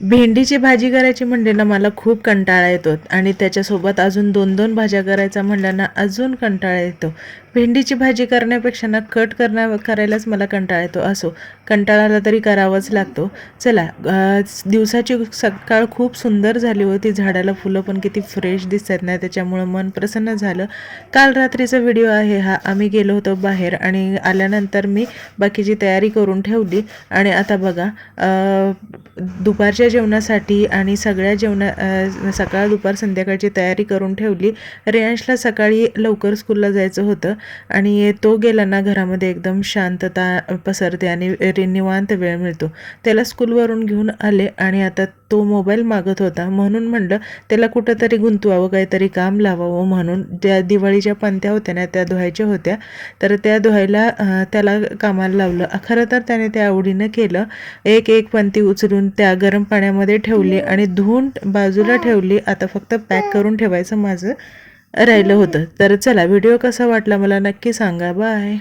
भेंडीची भाजी करायची म्हणले ना मला खूप कंटाळा येतो आणि त्याच्यासोबत अजून 2-2 भाज्या करायचा म्हणलं ना अजून कंटाळा येतो. भेंडीची भाजी करण्यापेक्षा ना करायलाच मला कंटाळा येतो. असो, कंटाळाला तरी करावाच लागतो. चला, दिवसाची सकाळ खूप सुंदर झाली होती. झाडाला फुलं पण किती फ्रेश दिसतात ना, त्याच्यामुळं मन प्रसन्न झालं. काल रात्रीचा व्हिडिओ आहे हा. आम्ही गेलो होतो बाहेर आणि आल्यानंतर मी बाकीची तयारी करून ठेवली आणि आता बघा दुपारच्या जेवणासाठी आणि सगळ्या सकाळ दुपार संध्याकाळची तयारी करून ठेवली. रेयांशला सकाळी लवकर स्कूलला जायचं होतं आणि तो गेला ना घरामध्ये एकदम शांतता पसरते आणि निवांत वेळ मिळतो. त्याला स्कूलवरून घेऊन आले आणि आता तो मोबाईल मागत होता म्हणून म्हणलं त्याला कुठंतरी गुंतवावं, काहीतरी काम लावावं म्हणून. त्या दिवाळीच्या पंत्या होत्या ना त्या धुवायच्या होत्या, तर त्या धुवायला त्याला कामाला लावलं. खरं तर त्याने त्या आवडीनं केलं. एक एक पंती उचलून त्या गरम पाण्यामध्ये ठेवली आणि धुवून बाजूला ठेवली. आता फक्त पॅक करून ठेवायचं माझं राहिलं होतं. तर चला, व्हिडिओ कसा वाटला मला नक्की सांगा. बाय.